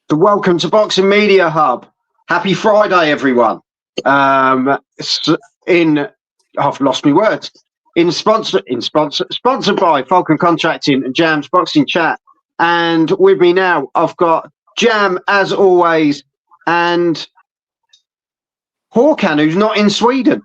So welcome to Boxing Media Hub. Happy Friday, everyone. I've lost my words. Sponsored by Falcon Contracting and Jam's Boxing Chat. And with me now, I've got Jam as always, and Håkan, who's not in Sweden.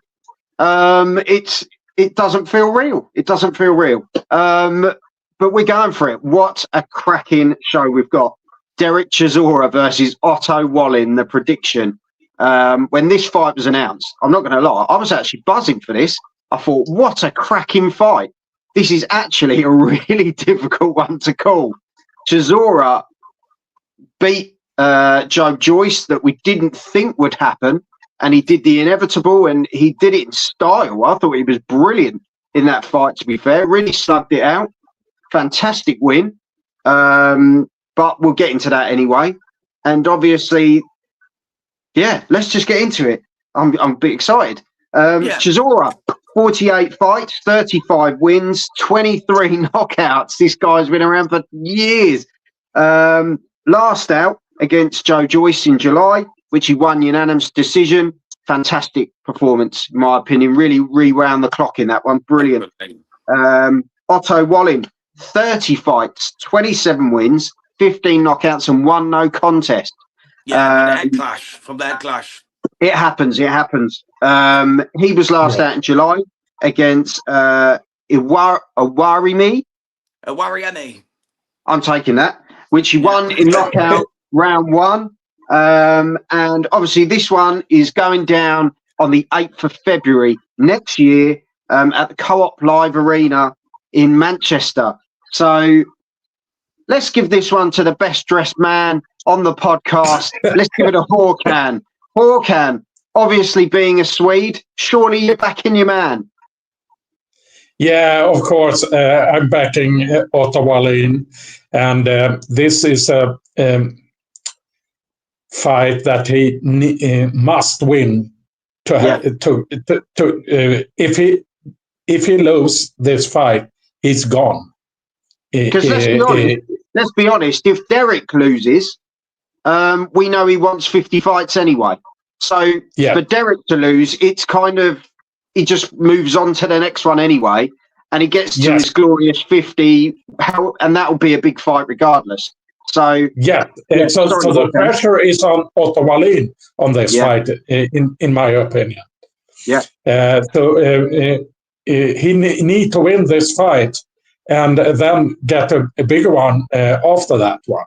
It doesn't feel real. It doesn't feel real. But we're going for it. What a cracking show we've got. Derek Chisora versus Otto Wallin, the prediction. When this fight was announced, I'm not going to lie, I was actually buzzing for this. I thought, what a cracking fight. This is actually a really difficult one to call. Chisora beat Joe Joyce that we didn't think would happen, and he did the inevitable, and he did it in style. I thought he was brilliant in that fight, to be fair. Really slugged it out. Fantastic win. But we'll get into that anyway. And obviously, yeah, let's just get into it. I'm a bit excited. Chisora, 48 fights, 35 wins, 23 knockouts. This guy's been around for years. Last out against Joe Joyce in July, which he won unanimous decision. Fantastic performance, in my opinion. Really rewound the clock in that one. Brilliant. Otto Wallin, 30 fights, 27 wins, 15 knockouts and 1 no contest. From their clash. It happens. He was last out in July against Iwarimi. I'm taking that, which he won in knockout round 1. And obviously this one is going down on the 8th of February next year at the Co-op Live Arena in Manchester. So let's give this one to the best dressed man on the podcast. Let's give it a Håkan. Håkan, obviously being a Swede, surely you're backing your man. Yeah, of course. I'm backing Otto Wallin. And this is a fight that he must win. If he loses this fight, he's gone. Because let's be honest, if Derek loses, we know he wants 50 fights anyway. So for Derek to lose, it's kind of, he just moves on to the next one anyway, and he gets to his glorious 50, and that will be a big fight regardless. So so the pressure is on Otto Wallin on this fight, in my opinion. He need to win this fight and then get a bigger one after that one.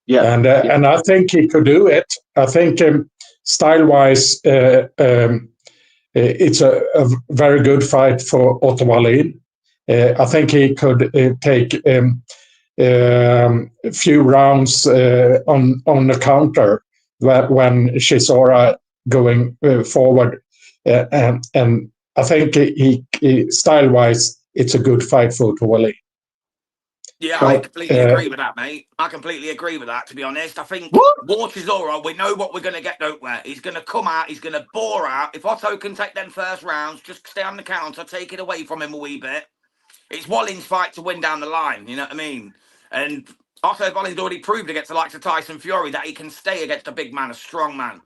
And I think he could do it. I think style-wise, it's a very good fight for Otto Wallin. I think he could take a few rounds on the counter when Chisora going forward. And I think he style-wise, it's a good fight for Wallin. Yeah, I completely agree with that, mate. I completely agree with that, to be honest. I think Chisora, we know what we're going to get, don't we? He's going to come out, he's going to bore out. If Otto can take them first rounds, just stay on the counter, take it away from him a wee bit. It's Wallin's fight to win down the line, you know what I mean? And Otto Wallin's already proved against the likes of Tyson Fury that he can stay against a big man, a strong man.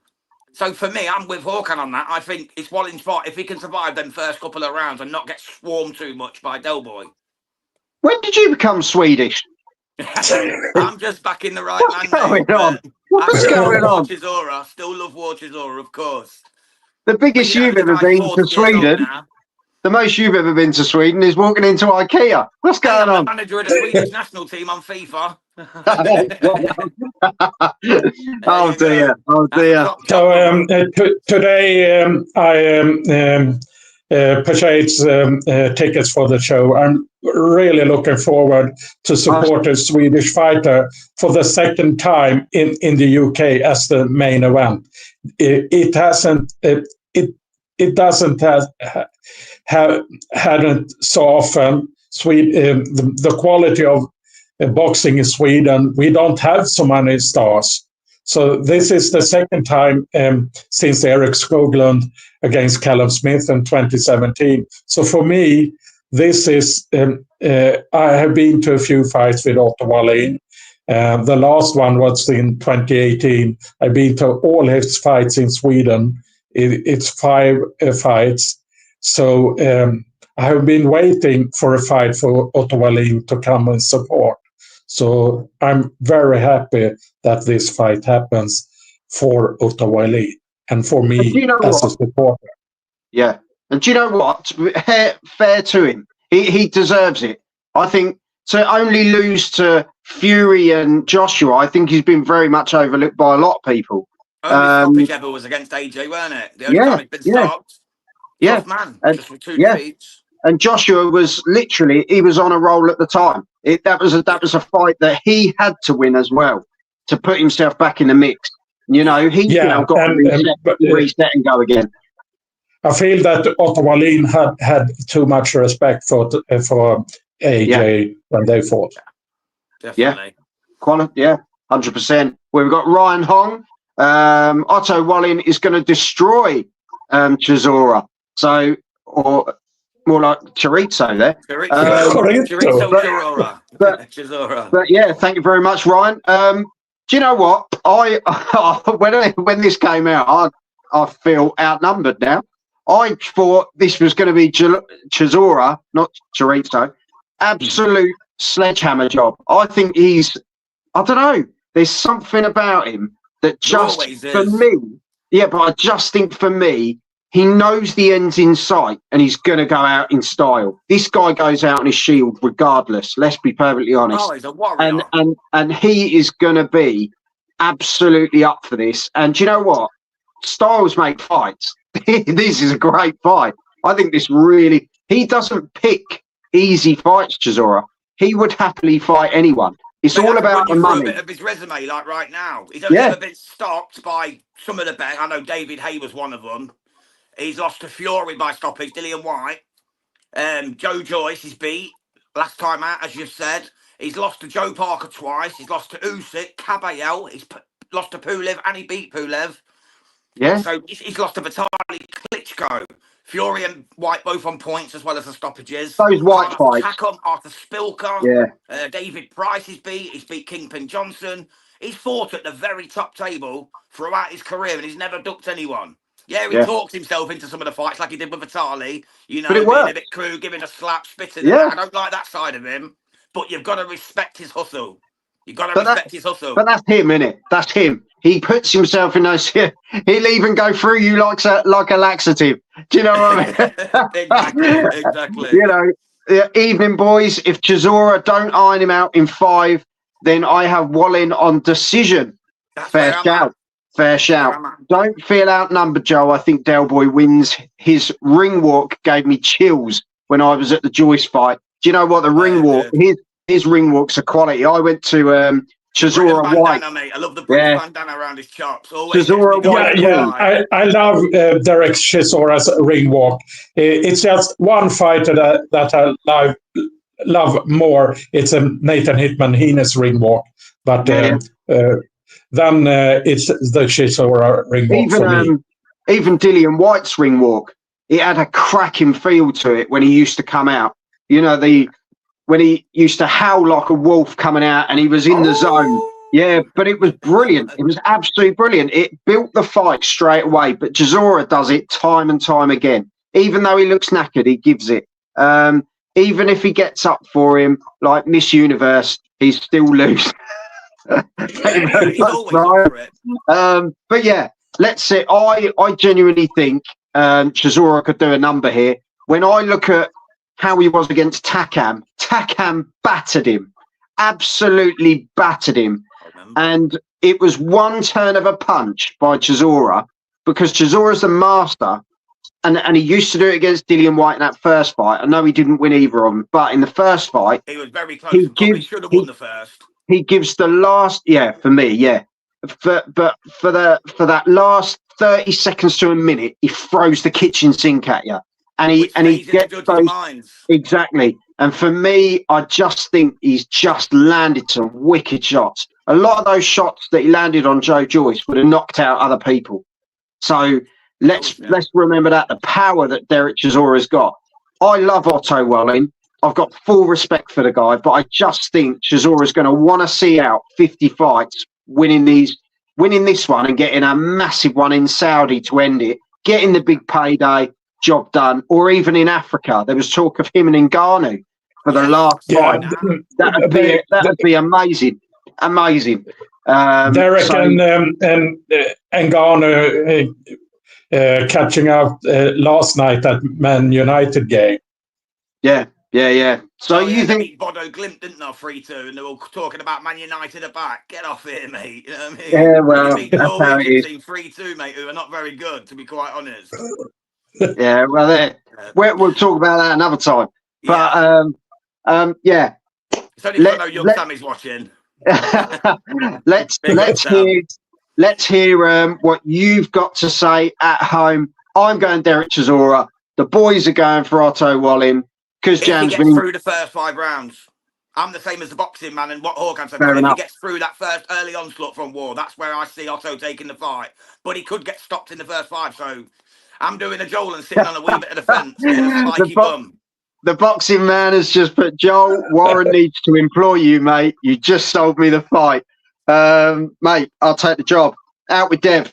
So for me, I'm with Håkan on that. I think it's Wallin's fight if he can survive them first couple of rounds and not get swarmed too much by Del Boy. When did you become Swedish? I'm just backing the right man. What's going on? Chisora, still love Chisora, of course. The biggest you've ever been to Sweden, the most you've ever been to Sweden is walking into IKEA. What's going on? I'm the manager of the Swedish national team on FIFA. Oh dear. So today I purchased tickets for the show. I'm really looking forward to support a Swedish fighter for the second time in the UK as the main event. It doesn't hadn't so often. The quality of boxing in Sweden, we don't have so many stars. So this is the second time since Eric Skoglund against Callum Smith in 2017. So for me, this is, I have been to a few fights with Otto Wallin. The last one was in 2018. I've been to all his fights in Sweden. It's 5 fights. So I have been waiting for a fight for Otto Wallin to come and support. So I'm very happy that this fight happens for Otto Wallin and for me as a supporter. Yeah. And do you know what? Fair to him. He deserves it. I think to only lose to Fury and Joshua, I think he's been very much overlooked by a lot of people. Only stoppage ever was against AJ, weren't it? The only time he's been stopped. Yeah. Tough man. Just with 2 defeats. And Joshua was literally, he was on a roll at the time. That was a fight that he had to win as well to put himself back in the mix. You know, he got to reset and go again. I feel that Otto Wallin had too much respect for AJ when they fought. Definitely. Yeah, 100%. We've got Ryan Hong. Otto Wallin is going to destroy Chisora. So, or more like Chorizo there. Chisora. But yeah, thank you very much, Ryan. Do you know what? When this came out, I feel outnumbered now. I thought this was going to be Chisora, not Chorizo. Absolute sledgehammer job. I think I don't know. There's something about him that just for me, but I just think for me, he knows the end's in sight and he's going to go out in style. This guy goes out on his shield regardless. Let's be perfectly honest. Oh, he's a warrior. And he is going to be absolutely up for this. And do you know what? Styles make fights. This is a great fight. I think he doesn't pick easy fights, Chisora. He would happily fight anyone. It's all about the money. A bit of his resume, like right now. He's only ever been stopped by some of the best. I know David Hay was one of them. He's lost to Fury by stoppage, Dillian White. Joe Joyce is beat last time out, as you've said. He's lost to Joe Parker twice. He's lost to Usyk, Kabayel. He's lost to Pulev, and he beat Pulev. Yeah. So he's lost to Vitaly Klitschko. Fury and White both on points as well as the stoppages. Those White fights. Takam, Arthur Spilker. David Price is beat. He's beat Kingpin Johnson. He's fought at the very top table throughout his career and he's never ducked anyone. Yeah, he talks himself into some of the fights like he did with Vitaly. You know, being a bit crude, giving a slap, spitting. I don't like that side of him. But you've got to respect his hustle. You've got to respect his hustle. But that's him, innit? That's him. He puts himself in those. He'll even go through you like a laxative. Do you know what I mean? Exactly. You know, evening, boys. If Chisora don't iron him out in 5, then I have Wallin on decision. Fair shout. Don't feel outnumbered, Joe. I think Del Boy wins. His ring walk gave me chills when I was at the Joyce fight. Do you know what? The ring walk, his ring walks are quality. I went to Chisora White. Mate. I love the British bandana around his chops. Chisora White. Yeah. I love Derek Chisora's ring walk. It's just one fighter that I love more. It's a Nathan Hitman Heenan's ring walk. But then it's the Chisora ring walk for me. Even Dillian White's ring walk, it had a cracking feel to it when he used to come out. You know, when he used to howl like a wolf coming out and he was in the zone. Yeah, but it was brilliant. It was absolutely brilliant. It built the fight straight away. But Chisora does it time and time again. Even though he looks knackered, he gives it. Even if he gets up for him, like Miss Universe, he's still loose. But yeah, let's say I genuinely think Chisora could do a number here. When I look at how he was against Takam battered him, absolutely battered him. And it was one turn of a punch by Chisora because Chisora's the master. And he used to do it against Dillian White in that first fight. I know he didn't win either of them, but in the first fight, he was very close. He should have won the first. He gives the last, for me, for that last 30 seconds to a minute, he throws the kitchen sink at you, and he gets those exactly. And for me, I just think he's just landed some wicked shots. A lot of those shots that he landed on Joe Joyce would have knocked out other people. So let's remember that the power that Derek Chisora's got. I love Otto Wallin. I've got full respect for the guy, but I just think Chisora's going to want to see out 50 fights, winning this one and getting a massive one in Saudi to end it, getting the big payday, job done, or even in Africa. There was talk of him and Ngannou for the last fight. That'd be amazing. Amazing. Derek and Ngannou catching up last night at Man United game. Yeah. So you think they beat Bodo Glimt, didn't they, 3-2, and they're all talking about Man United are back. Get off here, mate. You know what I mean? Yeah, well, they beat the Norwegian team 3-2, mate, who are not very good, to be quite honest. Yeah, well, we'll talk about that another time. But yeah. It's only because I know young Sammy's watching. Let's hear what you've got to say at home. I'm going Derek Chisora. The boys are going for Otto Wallin. Because Jam's he gets through the first 5 rounds. I'm the same as the boxing man, and what Hawk said, if he gets through that first early onslaught from War, that's where I see Otto taking the fight. But he could get stopped in the first 5, so I'm doing a Joel and sitting on a wee bit of the fence, getting a spiky bum. The boxing man has just put, Joel, Warren needs to employ you, mate. You just sold me the fight. Mate, I'll take the job. Out with Dev.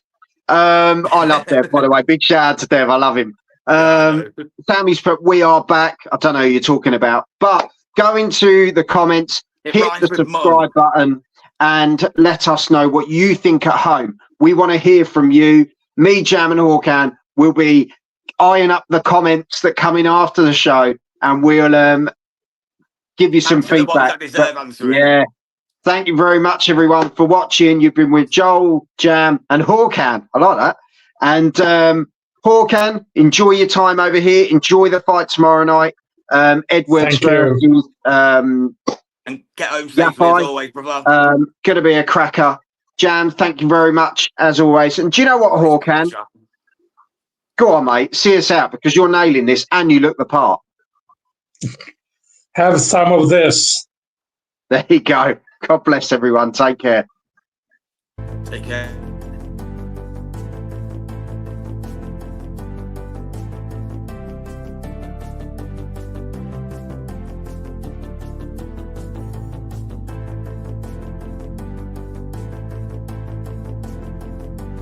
I love Dev, by the way. Big shout out to Dev. I love him. Sammy's put, we are back. I don't know who you're talking about, but go into the comments, hit the subscribe button, and let us know what you think at home. We want to hear from you. Me, Jam, and Hawkan will be eyeing up the comments that come in after the show, and we'll give you some feedback. Yeah. Thank you very much, everyone, for watching. You've been with Joel, Jam, and Hawkan. I like that. And Hawkan, enjoy your time over here. Enjoy the fight tomorrow night. Edwards versus and get home safely as always, brother. Gonna be a cracker. Jam, thank you very much as always. And do you know what, Hawkan? Go on, mate. See us out because you're nailing this and you look the part. Have some of this. There you go. God bless everyone. Take care. Take care.